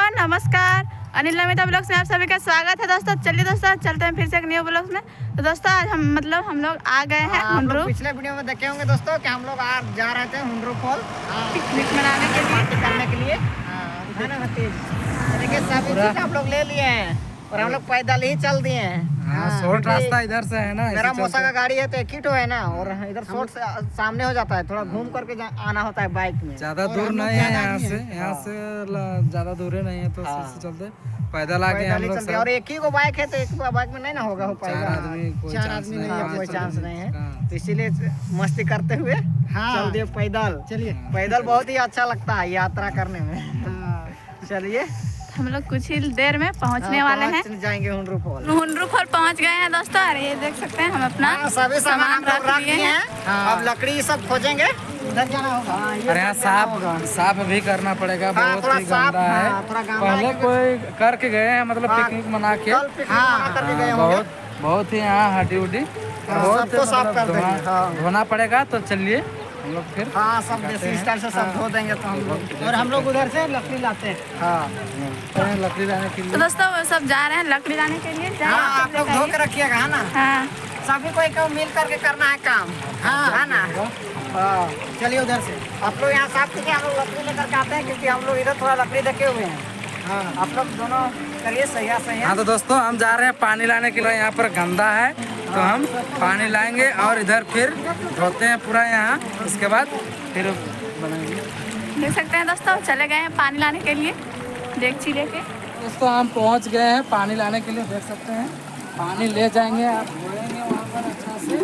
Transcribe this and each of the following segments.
नमस्कार। अनिल नमिता ब्लॉग्स में आप सभी का स्वागत है दोस्तों। चलिए दोस्तों चलते हैं फिर से एक न्यू ब्लॉग्स में। तो दोस्तों आज हम लोग आ गए हैं हुंड्रू। पिछले वीडियो में देखे होंगे दोस्तों कि हम लोग आज जा रहे थे हुंड्रू फॉल पिकनिक मनाने के लिए, पार्टी करने के लिए। देखिए सभी चीज हम लोग ले लिए हैं और हम लोग पैदल ही चल दिए हैं। शॉर्ट रास्ता इधर से है ना। मेरा मौसा का गाड़ी है तो एक ही तो है ना, और इधर शॉर्ट से सामने हो जाता है, थोड़ा घूम करके आना होता है बाइक में। ज्यादा दूर नहीं है यहाँ से ज्यादा दूर नहीं है तो चलते पैदल आके हम लोग और एक ही को बाइक है तो एक बाइक में नहीं ना होगा, हो पाएगा। चार आदमी नहीं है, कोई चांस नहीं है, तो इसीलिए मस्ती करते हुए चल दिए पैदल। चलिए पैदल बहुत ही अच्छा लगता है यात्रा करने में। चलिए हम लोग कुछ ही देर में पहुंचने वाले हैं, जाएंगे हुंड्रू फॉल। हुंड्रू फॉल पहुंच गए हैं दोस्तों। और ये देख सकते हैं हम अपना सभी सामान रख दिए हैं। अब लकड़ी सब खोजेंगे, इधर जाना होगा। और यहाँ साफ भी करना पड़ेगा, बहुत ही गंदा है। पहले कोई करके गए हैं, मतलब पिकनिक मना के बहुत ही यहाँ हड्डी उड्डी धोना पड़ेगा। तो चलिए हम लोग फिर सब देसी स्टाइल से सब धो देंगे तो हम लोग। और हम लोग उधर से लकड़ी लाते हैं। लकड़ी लाने के लिए। तो दोस्तों वो सब जा रहे हैं लकड़ी लाने के लिए। आप लोग धो के रखिएगा, है ना। सभी को मिल करके करना है काम, है ना। चलिए उधर से आप लोग यहाँ साफ कीजिए, हम लोग लकड़ी लेकर के आते हैं, क्योंकि हम लोग इधर थोड़ा लकड़ी देखे हुए हैं। आप लोग दोनों करिए सही है। हाँ तो दोस्तों हम जा रहे हैं पानी लाने के लिए। यहाँ पर गंदा है तो हम पानी लाएंगे और इधर फिर धोते हैं पूरा यहाँ, उसके बाद फिर बनाएंगे। देख सकते हैं दोस्तों चले गए हैं पानी लाने के लिए डेगची लेके। दोस्तों हम पहुँच गए हैं पानी लाने के लिए। देख सकते हैं पानी ले जाएंगे, आप धोएंगे वहाँ पर अच्छा से।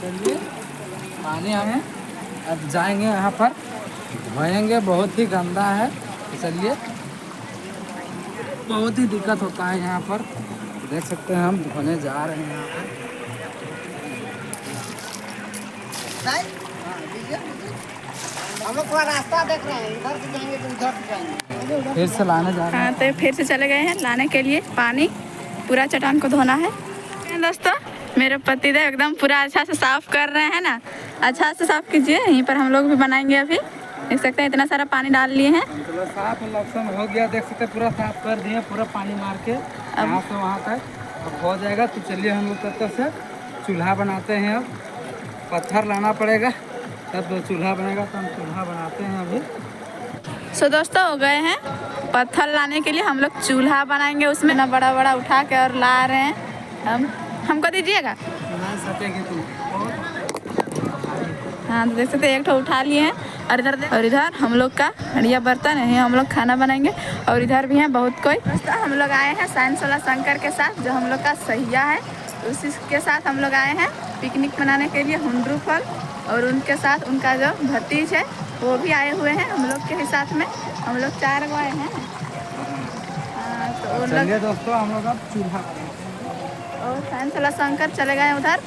चलिए पानी हमें अब जाएंगे यहाँ पर धोएंगे, बहुत ही गंदा है। तो चलिए बहुत ही दिक्कत होता है यहाँ पर। देख सकते हैं हम धोने जा रहे हैं यहाँ पर। हम लोग पूरा रास्ता देख रहे हैं, इधर से जाएंगे तो उधर से जाएंगे। फिर से लाने जा रहे हैं। तो फिर से चले गए हैं लाने के लिए पानी। पूरा चट्टान को धोना है दोस्तों। मेरे पतिदेव एकदम पूरा अच्छा से साफ कर रहे हैं ना। अच्छा से साफ कीजिए, यहीं पर हम लोग भी बनाएंगे। अभी देख सकते हैं इतना सारा पानी डाल लिए हैं। मतलब साफ लक्षण हो गया, देख सकते हैं पूरा साफ कर दिए, पूरा पानी मार के यहाँ से वहाँ तक अब हो जाएगा। तो चलिए हम लोग तब से चूल्हा बनाते हैं। अब पत्थर लाना पड़ेगा तब तो चूल्हा बनेगा, तो हम चूल्हा बनाते हैं अभी। सो दोस्तों हो गए हैं पत्थर लाने के लिए। हम लोग चूल्हा बनाएंगे, उसमें ना बड़ा बड़ा उठा के और ला रहे हैं। हमको दीजिएगा। बना सकेंगे तुम। हाँ तो देख सकते हैं एक ठो उठा लिए हैं। और इधर हम लोग का हड़िया बर्तन है, हम लोग खाना बनाएंगे। और इधर भी हैं बहुत कोई। दोस्तों हम लोग आए हैं साइंस वाला शंकर के साथ, जो हम लोग का सहिया है, उसी के साथ हम लोग आए हैं पिकनिक मनाने के लिए हुंड्रू फॉल। और उनके साथ उनका जो भतीज है वो भी आए हुए हैं हम लोग के ही साथ में। हम लोग 4 गो आए हैं। तो चलिए दोस्तों हम लोग अब चूल्हा और साइंस वाला शंकर चले गए उधर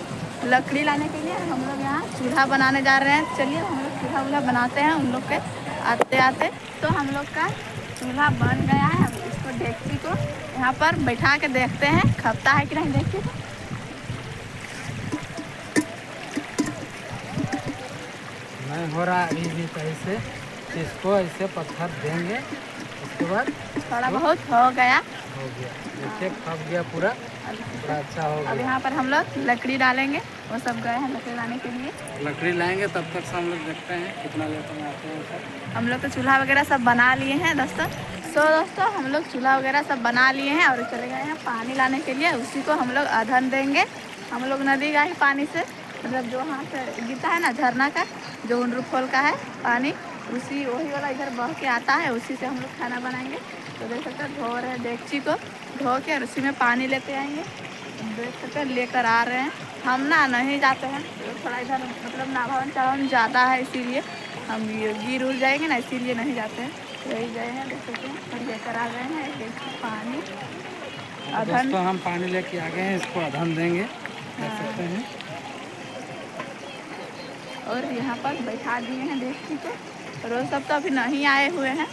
लकड़ी लाने के लिए। हम लोग यहाँ चूल्हा बनाने जा रहे हैं। चलिए हम लोग चूल्हा बनाते हैं उन लोग के आते आते। तो हम लोग का चूल्हा बन गया है। हम इसको डेगची को यहाँ पर बैठा के देखते हैं खपता है कि नहीं। देखिए नहीं हो रहा अभी भी सही से। इसको ऐसे पत्थर देंगे, उसके बाद थोड़ा बहुत हो गया। देखिए खप गया पूरा अच्छा हो गया। अब यहाँ पर हम लोग लकड़ी डालेंगे। वो सब गए हैं लकड़ी लाने के लिए। लकड़ी लाएंगे तब तक से हम लोग देखते हैं कितना लेते हैं आते हैं सब। हम लोग तो चूल्हा वगैरह सब बना लिए हैं दोस्तों। दोस्तों हम लोग चूल्हा वगैरह सब बना लिए हैं और चले गए हैं पानी लाने के लिए। उसी को हम लोग अधन देंगे। हम लोग नदी का ही पानी से, मतलब जो वहाँ से गिरता है ना झरना का, जो हुंड्रू फॉल का है पानी, उसी वही वाला इधर बह के आता है, उसी से हम लोग खाना बनाएंगे। तो देख सकते हैं धो रहे हैं डेगची को, धो के और उसी में पानी लेते आएंगे। देख सकते हैं लेकर आ रहे हैं। हम ना नहीं जाते हैं, तो थोड़ा इधर मतलब नाभावन चढ़ावन ज़्यादा है, इसीलिए हम गिर उड़ जाएंगे ना, इसीलिए नहीं जाते हैं। यही गए हैं देख सकते हैं और लेकर आ गए हैं एक पानी अधन। दोस्तों हम पानी लेके आ गए हैं, इसको अधन देंगे देख सकते हैं। और यहाँ पर बैठा दिए हैं डेगची को। और वो सब तो अभी नहीं आए हुए हैं,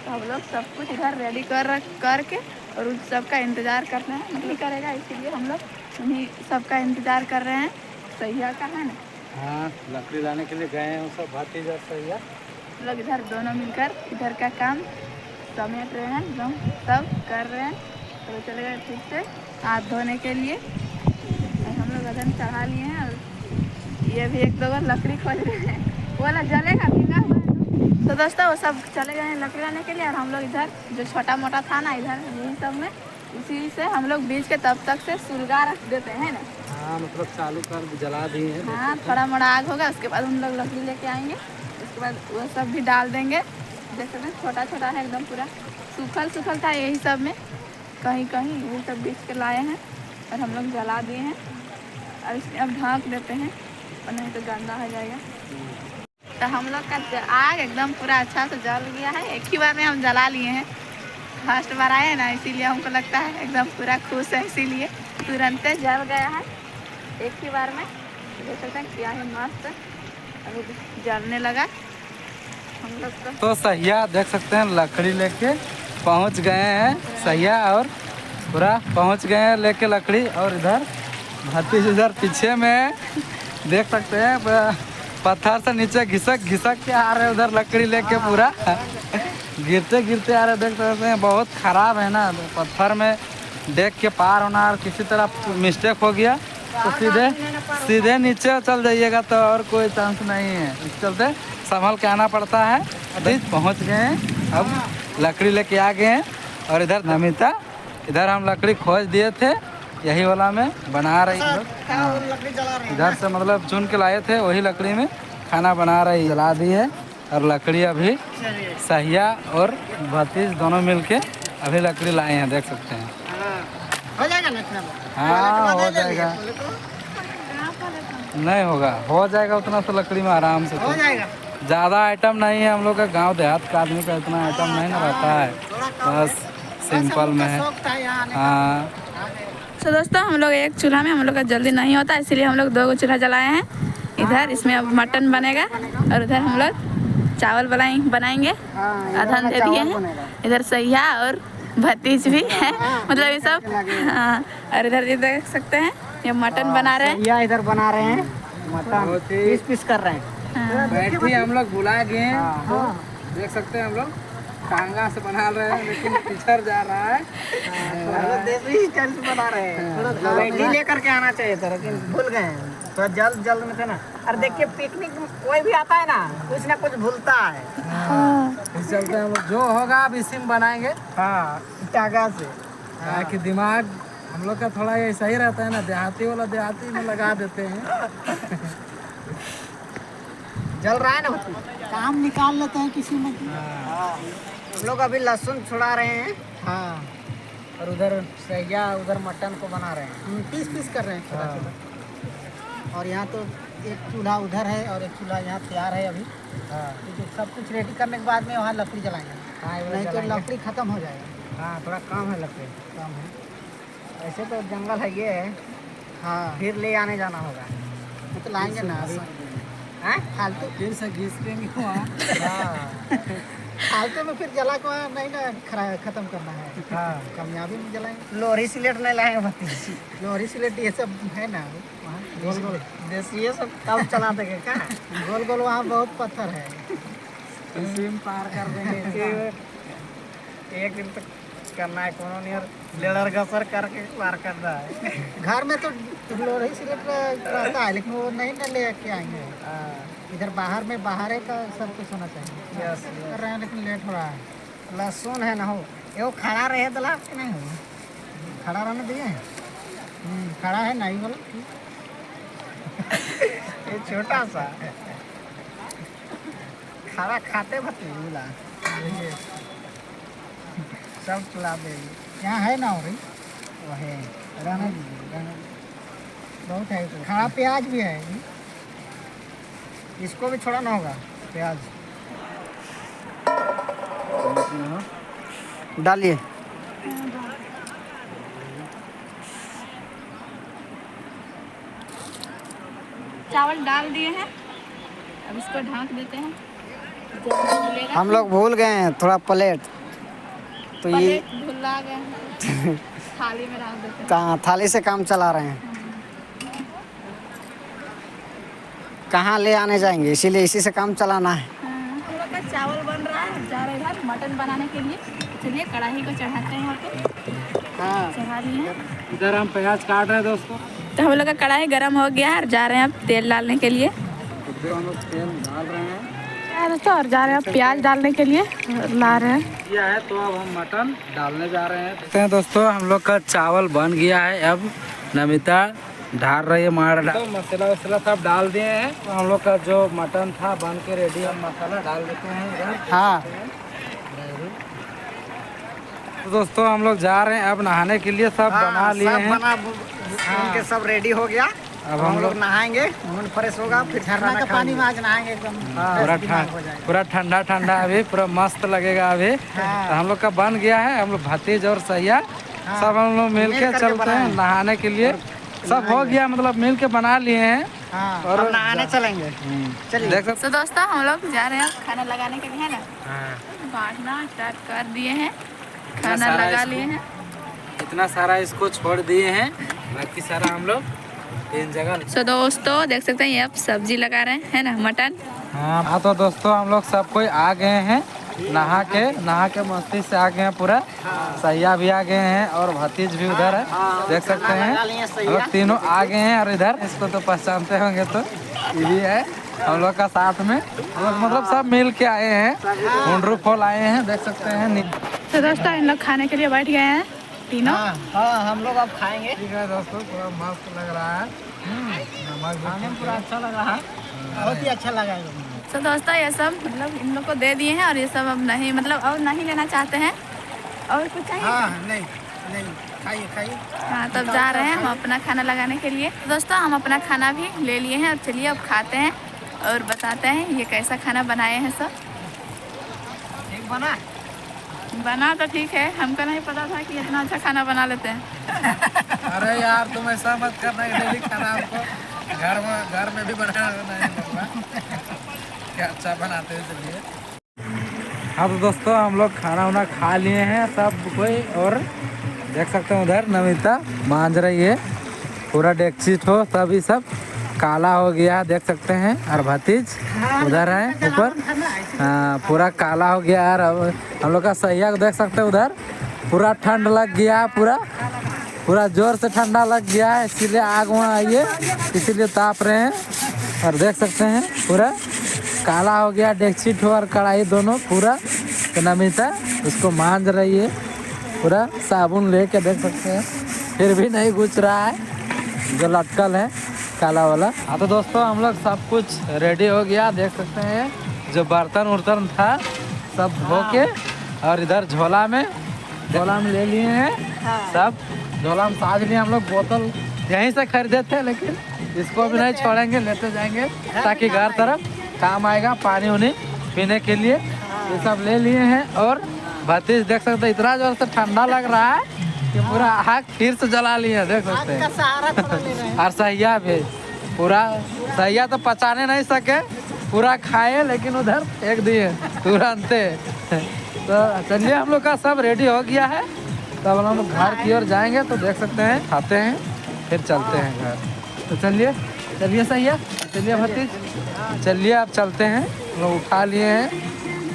तो हम लोग सब कुछ इधर रेडी करके और उन सब का इंतज़ार कर रहे हैं। नहीं करेगा इसीलिए हम लोग उन्हीं सब का इंतज़ार कर रहे हैं। सहिया का है ना। हाँ लकड़ी लाने के लिए गए हैं सब भतीजा सहिया। लोग इधर दोनों मिलकर इधर का काम समेट रहे हैं एकदम, सब कर रहे हैं। तो चले गए ठीक से हाथ धोने के लिए। और हम लोग अधन चढ़ा लिए हैं और ये भी एक दो बार लकड़ी खोज रहे हैं, वो वाला जलेगा भीगा हुआ है। तो दोस्तों वो सब चले गए हैं लकड़ी लाने के लिए और हम लोग इधर जो छोटा मोटा था ना इधर यही सब में उसी से हम लोग बीच के तब तक से सुलगा रख देते हैं ना। हाँ मतलब चालू कर जला दिए हैं। हाँ थोड़ा मोड़ा आग होगा उसके बाद हम लोग लकड़ी लेके आएंगे, उसके बाद वो सब भी डाल देंगे। देख सकते हैं छोटा छोटा है एकदम पूरा सूखल सूखल था यही सब में, कहीं कहीं यही सब बीच के लाए हैं और हम लोग जला दिए हैं और इसमें अब ढक देते हैं और नहीं तो गंदा हो जाएगा। तो हम लोग का आग एकदम पूरा अच्छा से जल गया है, एक ही बार में हम जला लिए हैं। फर्स्ट बार आए ना इसीलिए हमको लगता है एकदम पूरा खुश है, इसीलिए तुरंत जल गया है एक ही बार में। देख सकते हैं क्या है मस्त अभी जलने लगा हम लोग तो सहिया देख सकते हैं लकड़ी लेके पहुंच गए हैं। सहिया और पूरा पहुंच गए हैं लेके लकड़ी और इधर भतीज इधर पीछे में देख सकते हैं पत्थर से नीचे घिसक घिसक के आ रहे हैं उधर लकड़ी लेके पूरा गिरते गिरते आ रहे देख सकते हैं। बहुत ख़राब है ना पत्थर में देख के पार होना और किसी तरह मिस्टेक हो गया तो सीधे नीचे चल जाइएगा तो और कोई चांस नहीं है। इस चलते संभल के आना पड़ता है। अभी पहुंच गए हैं, अब लकड़ी लेके आ गए हैं और इधर नमिता इधर हम लकड़ी खोज दिए थे यही वाला में बना रही इधर से मतलब चुन के लाए थे वही लकड़ी में खाना बना रही जला दी है। और लकड़ी अभी सहिया और भतीज दोनों मिलके अभी लकड़ी लाए हैं देख सकते हैं। हो जाएगा ना इतना? हाँ हो जाएगा, नहीं होगा हो जाएगा उतना तो लकड़ी में आराम से। हो जाएगा, ज़्यादा आइटम नहीं है, हम लोग का गांव देहात का आदमी का इतना आइटम नहीं ना रहता है, बस सिंपल में है। हाँ तो दोस्तों हम लोग एक चूल्हा में हम लोग का जल्दी नहीं होता इसलिए हम लोग 2 चूल्हा जलाए हैं। इधर इसमें अब मटन बनेगा और उधर हम लोग चावल बनाएंगे अधन दे दिए हैं। इधर सैया और भतीज भी है मतलब ये सब। हाँ और इधर ये देख सकते हैं ये मटन बना रहे हैं, या इधर बना रहे हैं मटन पीस पीस कर रहे हैं। बैठी हम लोग बुला गए हैं देख सकते हैं हम लोग टांगा से बना रहे हैं लेकिन पिछड़ जा रहा है। देसी स्टाइल से बना रहे हैं, बैठी लेकर के आना चाहिए था लेकिन भूल गए हैं, थोड़ा जल्द में थे ना। और देखिए पिकनिक में कोई भी आता है ना कुछ भूलता है। इस चलते हम लोग जो होगा अब इसी में बनाएंगे। हाँ टांगा से कि दिमाग हम लोग का थोड़ा ऐसा ही रहता है ना, देहाती वाला देहाती में लगा देते हैं। जल रहा है ना काम निकाल लेते हैं किसी में। हम लोग अभी लहसुन छुड़ा रहे हैं। हाँ और उधर सैया उधर मटन को बना रहे हैं, पीस पीस कर रहे हैं छोटा छोटा। और यहाँ तो एक चूल्हा उधर है और एक चूल्हा यहाँ तैयार है अभी। क्योंकि सब कुछ रेडी करने के बाद में वहाँ लकड़ी जलाएंगे, नहीं तो लकड़ी ख़त्म हो जाएगा। हाँ थोड़ा कम है लकड़ी, कम है। ऐसे तो जंगल है ये है। हाँ फिर ले आने जाना होगा तो लाएंगे ना अभी फालतू फिर से घिसकेंगे वहाँ। फालतू में फिर जला को नहीं ना खत्म करना है। हाँ कामयाबी में जलाएंगे। लोहरी सिलेट नहीं लाएंगे भतीजी, लोहरी सिलेट ये सब है ना वहाँ गोल गोल देसी ये सब कब चला देंगे क्या गोल गोल वहाँ बहुत पत्थर है, इसी में पार कर देंगे। एक दिन तक करना है कोनो नहीं और लेडर गसर करके पार करना है। घर में तो लोहरी सिलेट रहता है लेकिन वो नहीं ना लेके आएंगे। इधर बाहर का सब कुछ होना चाहिए। यस कर रहे हैं लेकिन लेट हो रहा है। लहसुन है ना हो वो खड़ा रहे दला के नहीं हो, खड़ा रहने दिए खड़ा है नहीं बोला ये छोटा सा खड़ा खाते भतीला सब चला दे। यहाँ है ना और वो है रहने दीजिए, बहुत है खड़ा। प्याज भी है, इसको भी छोड़ाना होगा प्याज। डालिए चावल डाल दिए हैं अब इसको ढक देते हैं। हम लोग भूल गए हैं थोड़ा प्लेट तो ये भुला गए हैं थाली में डाल देते हैं। थाली से काम चला रहे हैं, कहाँ ले आने जाएंगे इसीलिए इसी से काम चलाना है। हम लोग का चावल बन रहा है, जा रहे हैं मटन बनाने के लिए। चलिए कढ़ाई को चढ़ाते हैं यहाँ पे। हाँ चढ़ा दिए हैं। इधर हम प्याज काट रहे हैं दोस्तों। तो हम लोग का कढ़ाई गर्म हो गया है और जा रहे हैं अब तेल डालने के लिए। तो हम लोग तेल डाल रहे हैं दोस्तों और जा रहे हैं अब प्याज डालने के लिए ला रहे हैं। किया है तो अब हम मटन डालने जा रहे हैं। देखते हैं दोस्तों हम लोग का चावल बन गया है। अब नमिता ढाल रही है तो मसाला वसाला सब डाल दिए हैं। तो हम लोग का जो मटन था बन के रेडी, हम मसाला डाल देते हैं इधर। हाँ तो दोस्तों हम लोग जा रहे हैं अब नहाने के लिए। सब बना लिए हैं, उनके सब रेडी हो गया। अब हम लोग नहाएंगे, मूड फ्रेश होगा, फिर झरना का पानी में आज नहाएंगे एकदम पूरा ठंडा ठंडा अभी पूरा मस्त लगेगा अभी। तो हम लोग का बन गया है। हम लोग भतीज और सैया सब हम लोग मिल के चलते हैं नहाने के लिए। सब हो गया, मतलब मिल के बना लिए हैं और नहाने चलेंगे। चलिए देख सकते। तो दोस्तों हम लोग जा रहे हैं खाना लगाने के लिए, है ना। बांटना स्टार्ट कर दिए हैं, खाना लगा लिए हैं। इतना सारा इसको छोड़ दिए हैं, बाकी सारा हम लोग तीन जगह। सो दोस्तों देख सकते हैं ये अब सब्जी लगा रहे हैं, है ना, मटन। हाँ तो दोस्तों हम लोग सब कोई आ गए हैं नहा के मस्ती से आ गए हैं पूरा। सैया भी आ गए हैं और भतीज भी उधर है, देख सकते हैं। हम लोग तीनों आ गए हैं और इधर इसको तो पहचानते होंगे, तो ये भी है हम लोग का साथ में। हम लोग मतलब सब मिल के आए हैं, मुंडरू फॉल आए हैं, देख सकते हैं। तो दोस्तों इन लोग खाने के लिए बैठ गए हैं तीनों। हाँ हम लोग अब खाएंगे। ठीक है दोस्तों, पूरा मस्त लग रहा है, खाने में पूरा अच्छा लग रहा है, बहुत ही अच्छा लगा है। तो दोस्तों ये सब मतलब इन लोग को दे दिए हैं और ये सब अब नहीं, मतलब और नहीं लेना चाहते हैं। और कुछ चाहिए? नहीं खाइए खाइए। हाँ तब जा रहे हैं हम अपना खाना लगाने के लिए। तो दोस्तों हम अपना खाना भी ले लिए हैं और चलिए अब खाते हैं और बताते हैं ये कैसा खाना बनाए हैं सब। ठीक बना तो ठीक है, हमको नहीं पता था कि इतना अच्छा खाना बना लेते हैं। अरे यार तुम ऐसा मत करना, डेली खाना हमको घर में भी बनाना नहीं पड़ता। क्या अच्छा बनाते हैं। चलिए हाँ तो दोस्तों हम लोग खाना वाना खा लिए हैं सब कोई, और देख सकते हैं उधर नमिता मांझ रही है पूरा डेक्ची ठो, तभी सब काला हो गया देख सकते हैं। और भतीज उधर है ऊपर, हाँ पूरा काला हो गया। और हम लोग का सैया को देख सकते हैं उधर पूरा ठंड लग गया, पूरा जोर से ठंडा लग गया है, इसीलिए आग वहाँ आइए, इसीलिए ताप रहे हैं। और देख सकते हैं पूरा काला हो गया डेक्ची ठो और कढ़ाई दोनों पूरा। तो नमिता उसको मांझ रही है पूरा साबुन लेके, देख सकते हैं, फिर भी नहीं घुस रहा है जो लटकल है काला वाला। हाँ तो दोस्तों हम लोग सब कुछ रेडी हो गया, देख सकते हैं। जो बर्तन उर्तन था सब धो के और इधर झोला में ले लिए हैं सब। झोला में साज लिए हम लोग। बोतल यहीं से खरीदे थे, लेकिन इसको भी नहीं छोड़ेंगे, लेते जाएंगे ताकि घर तरफ काम आएगा पानी उनी पीने के लिए। ये सब ले लिए हैं। और भतीज देख सकते हैं इतना जोर से ठंडा लग रहा है कि पूरा आग फिर से जला लिए, देख सकते हैं। और सैया भी पूरा, सैया तो पचाने नहीं सके, पूरा खाए लेकिन उधर फेंक दिए तुरंत। तो चलिए हम लोग का सब रेडी हो गया है, तब हम लोग घर की ओर जाएंगे। तो देख सकते हैं खाते हैं फिर चलते हैं घर। तो चलिए सैया, चलिए भतीज, चलिए अब चलते हैं। हम लोग उठा लिए हैं,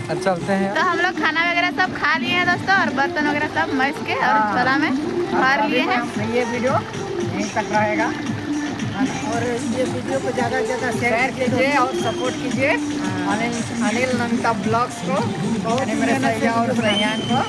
अब चलते हैं। तो हम लोग खाना वगैरह सब खा लिए हैं दोस्तों, और बर्तन वगैरह सब मैस के और झोला में भर लिए हैं। ये वीडियो यहीं तक रहेगा, और ये वीडियो को ज़्यादा से ज़्यादा शेयर कीजिए और सपोर्ट कीजिए अनिल नमिता ब्लॉग्स को, मेरे सैया और सैयान को।